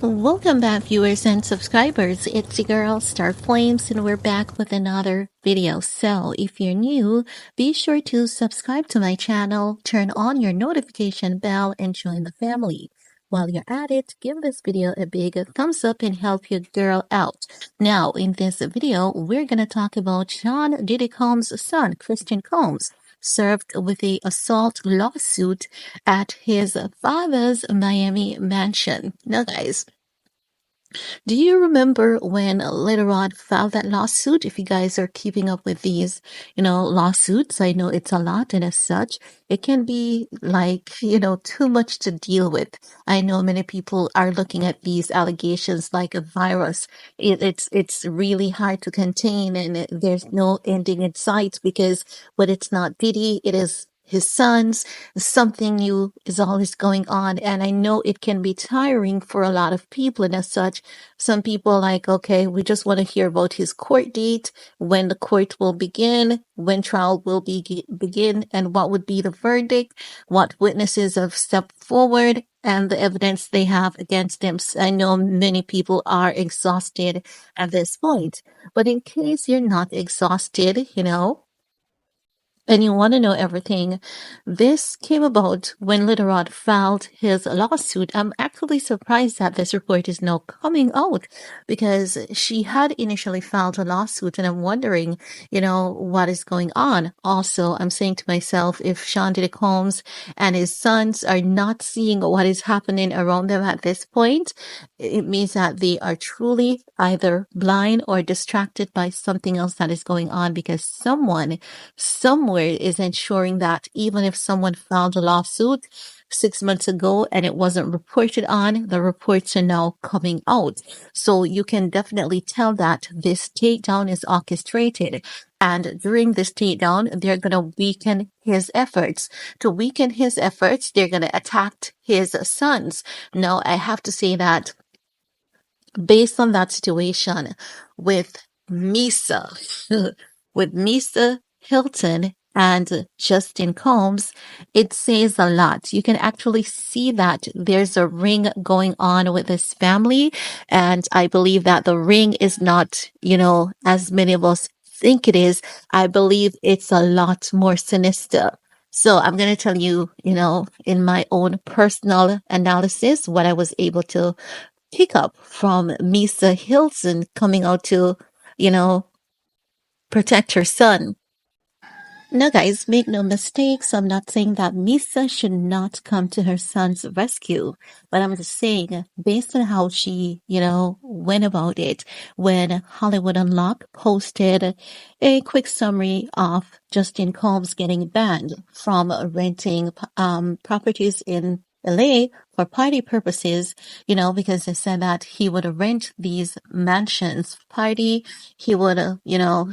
Welcome back, viewers and subscribers. It's your girl, Star Flames, and we're back with another video. So, if you're new, be sure to subscribe to my channel, turn on your notification bell, and join the family. While you're at it, give this video a big thumbs up and help your girl out. Now, in this video, we're going to talk about Sean Diddy Combs' son, Christian Combs, served with a assault lawsuit at his father's Miami mansion. Now, guys, do you remember when Little Rod filed that lawsuit? If you guys are keeping up with these, lawsuits, I know it's a lot, and as such, it can be like, too much to deal with. I know many people are looking at these allegations like a virus. It's really hard to contain, and there's no ending in sight because when it's not Diddy, it is his sons. Something new is always going on, and I know it can be tiring for a lot of people, and as such, some people are like, okay, we just want to hear about his court date, when the court will begin, when trial will begin, and what would be the verdict, what witnesses have stepped forward, and the evidence they have against them. I know many people are exhausted at this point, but in case you're not exhausted, and you want to know everything, this came about when Little Rod filed his lawsuit. I'm actually surprised that this report is now coming out because she had initially filed a lawsuit, and I'm wondering, what is going on. Also, I'm saying to myself, if Sean Diddy Combs and his sons are not seeing what is happening around them at this point, it means that they are truly either blind or distracted by something else that is going on, because someone somewhere is ensuring that even if someone filed a lawsuit 6 months ago and it wasn't reported on, the reports are now coming out. So you can definitely tell that this takedown is orchestrated. And during this takedown, they're going to weaken his efforts. To weaken his efforts, they're going to attack his sons. Now, I have to say that based on that situation with Misa, with Misa Hilton and Justin Combs, it says a lot. You can actually see that there's a ring going on with this family. And I believe that the ring is not, as many of us think it is. I believe it's a lot more sinister. So I'm going to tell you, in my own personal analysis, what I was able to pick up from Misa Hilton coming out to, you know, protect her son. Now, guys, make no mistakes. I'm not saying that Misa should not come to her son's rescue, but I'm just saying, based on how she, went about it, when Hollywood Unlocked posted a quick summary of Justin Combs getting banned from renting properties in LA for party purposes, because they said that he would rent these mansions for party. He would,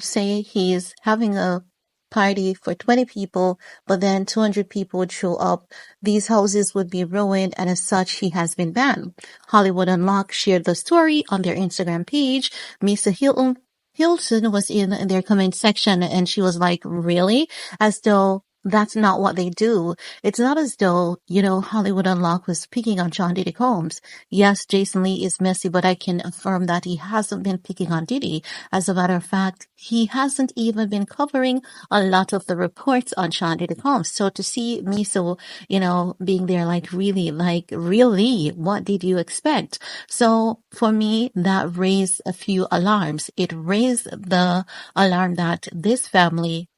say he's having a party for 20 people, but then 200 people would show up. These houses would be ruined, and as such, he has been banned. Hollywood Unlocked shared the story on their Instagram page. Misa Hilton was in their comment section, and she was like, really? As though that's not what they do. It's not as though, Hollywood Unlocked was picking on Sean Diddy Combs. Yes, Jason Lee is messy, but I can affirm that he hasn't been picking on Diddy. As a matter of fact, he hasn't even been covering a lot of the reports on Sean Diddy Combs. So to see Miso, being there really, what did you expect? So for me, that raised a few alarms. It raised the alarm that this family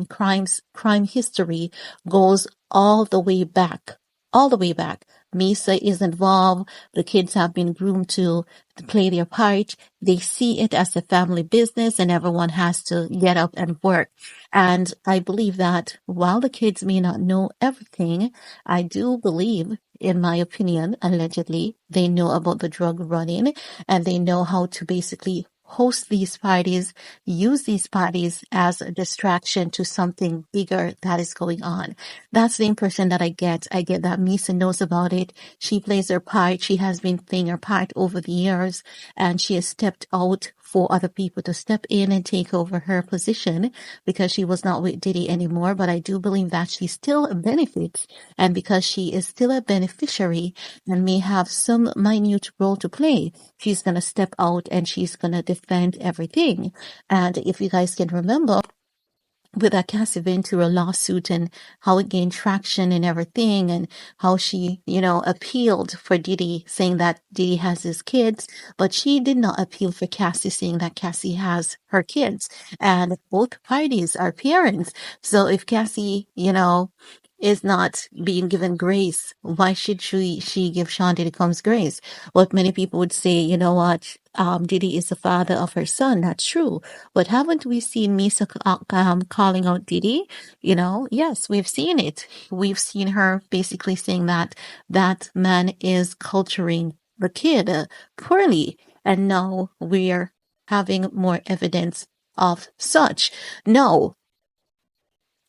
crime history goes all the way back. All the way back. Misa is involved. The kids have been groomed to play their part. They see it as a family business, and everyone has to get up and work. And I believe that while the kids may not know everything, I do believe, in my opinion, allegedly, they know about the drug running, and they know how to basically host these parties, use these parties as a distraction to something bigger that is going on. That's the impression that I get. I get that Misa knows about it. She plays her part. She has been playing her part over the years, and she has stepped out for other people to step in and take over her position because she was not with Diddy anymore. But I do believe that she still benefits. And because she is still a beneficiary and may have some minute role to play, she's going to step out and she's going to defend everything. And if you guys can remember, with that Cassie went through a lawsuit and how it gained traction and everything, and how she, appealed for Diddy, saying that Diddy has his kids, but she did not appeal for Cassie, saying that Cassie has her kids, and both parties are parents. So if Cassie, is not being given grace, why should she give Sean Diddy Combs grace? What many people would say, you know what, Diddy is the father of her son. That's true. But haven't we seen Misa calling out Diddy? Yes, we've seen it. We've seen her basically saying that that man is culturing the kid poorly. And now we're having more evidence of such. No,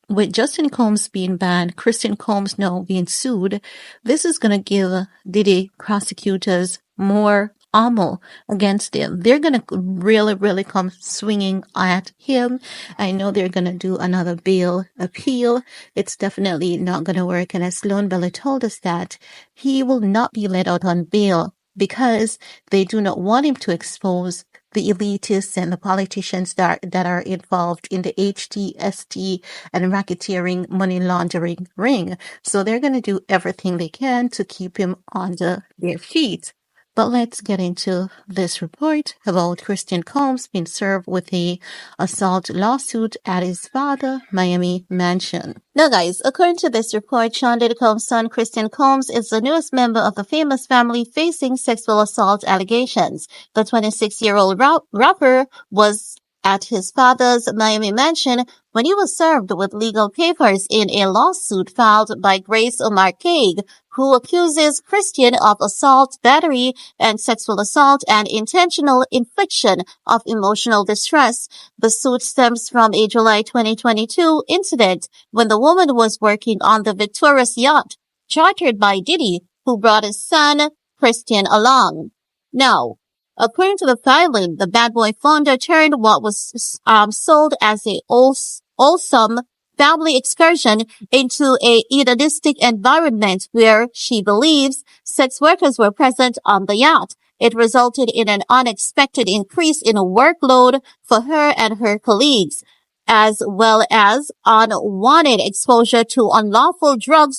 with Justin Combs being banned, Christian Combs now being sued, this is going to give Diddy prosecutors more ammo against him. They're going to really, really come swinging at him. I know they're going to do another bail appeal. It's definitely not going to work. And as Sloan Bella told us that he will not be let out on bail because they do not want him to expose the elitists and the politicians that are involved in the HTST and racketeering money laundering ring. So they're going to do everything they can to keep him under their feet. But let's get into this report about Christian Combs being served with a assault lawsuit at his father Miami mansion. Now, guys, according to this report, Sean Diddy Combs' son Christian Combs is the newest member of the famous family facing sexual assault allegations. The 26-year-old rapper was at his father's Miami mansion when he was served with legal papers in a lawsuit filed by Grace O'Marcaig, who accuses Christian of assault, battery, and sexual assault and intentional infliction of emotional distress. The suit stems from a July 2022 incident when the woman was working on the Victorious yacht chartered by Diddy, who brought his son, Christian, along. Now, according to the filing, the bad boy founder turned what was sold as a wholesome family excursion into a hedonistic environment where she believes sex workers were present on the yacht. It resulted in an unexpected increase in workload for her and her colleagues, as well as unwanted exposure to unlawful drug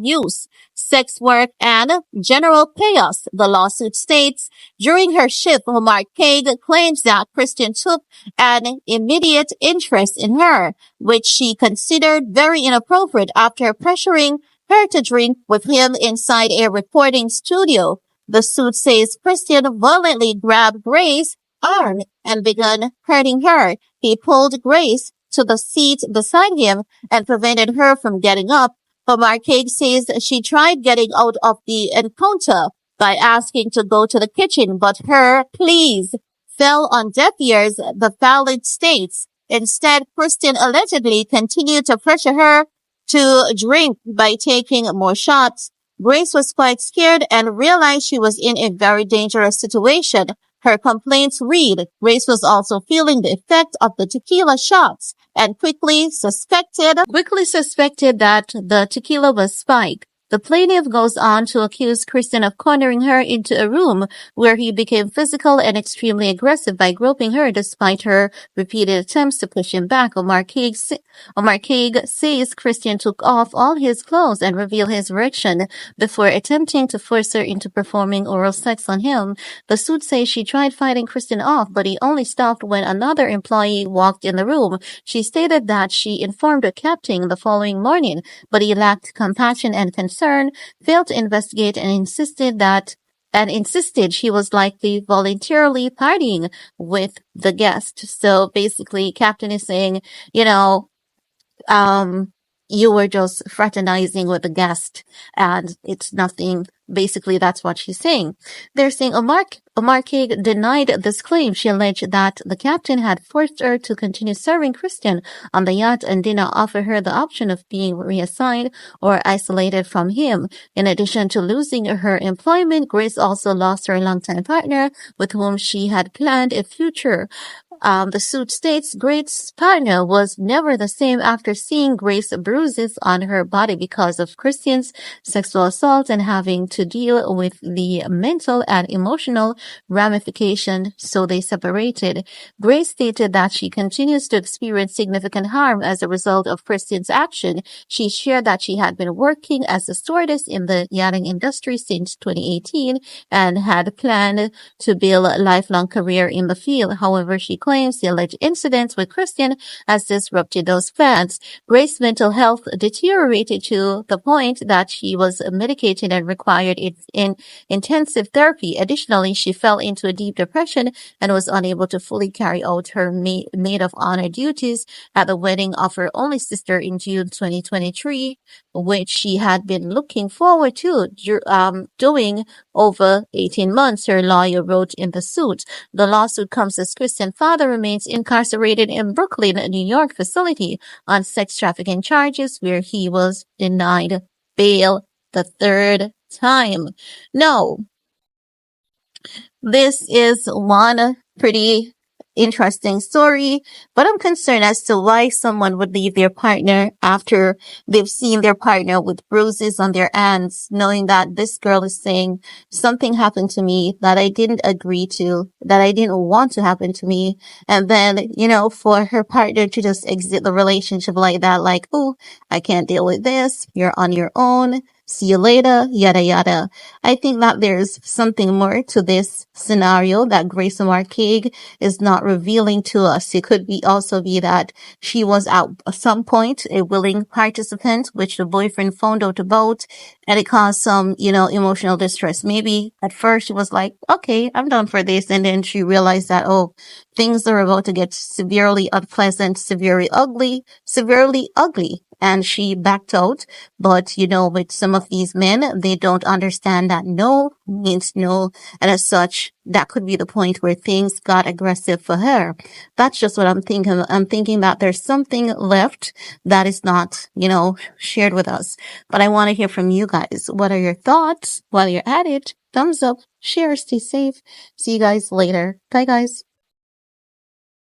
use, sex work, and general chaos, the lawsuit states. During her shift, Marcaid claims that Christian took an immediate interest in her, which she considered very inappropriate after pressuring her to drink with him inside a recording studio. The suit says Christian violently grabbed Grace's arm and began hurting her. He pulled Grace to the seat beside him and prevented her from getting up. But Marcaid says she tried getting out of the encounter by asking to go to the kitchen, but her pleas fell on deaf ears, the filing states. Instead, Kristen allegedly continued to pressure her to drink by taking more shots. Grace was quite scared and realized she was in a very dangerous situation. Her complaints read, Grace was also feeling the effect of the tequila shots and quickly suspected that the tequila was spiked. The plaintiff goes on to accuse Kristen of cornering her into a room where he became physical and extremely aggressive by groping her despite her repeated attempts to push him back. O'Marcaig says Kristen took off all his clothes and revealed his erection before attempting to force her into performing oral sex on him. The suit says she tried fighting Kristen off, but he only stopped when another employee walked in the room. She stated that she informed her captain the following morning, but he lacked compassion and concern, failed to investigate, and insisted she was likely voluntarily partying with the guest. So basically, Captain is saying, um, you were just fraternizing with the guest and it's nothing. Basically, that's what she's saying. They're saying Omar K denied this claim. She alleged that the captain had forced her to continue serving Christian on the yacht and did not offer her the option of being reassigned or isolated from him. In addition to losing her employment, Grace also lost her longtime partner with whom she had planned a future. The suit states Grace's partner was never the same after seeing Grace's bruises on her body because of Christian's sexual assault and having to deal with the mental and emotional ramifications, so they separated. Grace stated that she continues to experience significant harm as a result of Christian's action. She shared that she had been working as a stewardess in the yachting industry since 2018 and had planned to build a lifelong career in the field. However, she claims the alleged incidents with Christian has disrupted those plans. Grace's mental health deteriorated to the point that she was medicated and required intensive therapy. Additionally, she fell into a deep depression and was unable to fully carry out her maid of honor duties at the wedding of her only sister in June 2023, which she had been looking forward to doing over 18 months, her lawyer wrote in the suit. The lawsuit comes as Christian's father remains incarcerated in Brooklyn, New York facility on sex trafficking charges where he was denied bail the third time. No, this is one pretty interesting story, but I'm concerned as to why someone would leave their partner after they've seen their partner with bruises on their hands, knowing that this girl is saying something happened to me that I didn't agree to, that I didn't want to happen to me. And then, for her partner to just exit the relationship like that, like, oh, I can't deal with this. You're on your own. See you later, yada yada. I think that there's something more to this scenario that Grace Marquez is not revealing to us. It could also be that she was at some point a willing participant, which the boyfriend found out about, and it caused some, emotional distress. Maybe at first she was like, okay, I'm done for this. And then she realized that, oh, things are about to get severely unpleasant, severely ugly. And she backed out. But, with some of these men, they don't understand that no means no. And as such, that could be the point where things got aggressive for her. That's just what I'm thinking. I'm thinking that there's something left that is not, shared with us. But I want to hear from you guys. What are your thoughts? While you're at it, thumbs up, share, stay safe. See you guys later. Bye, guys.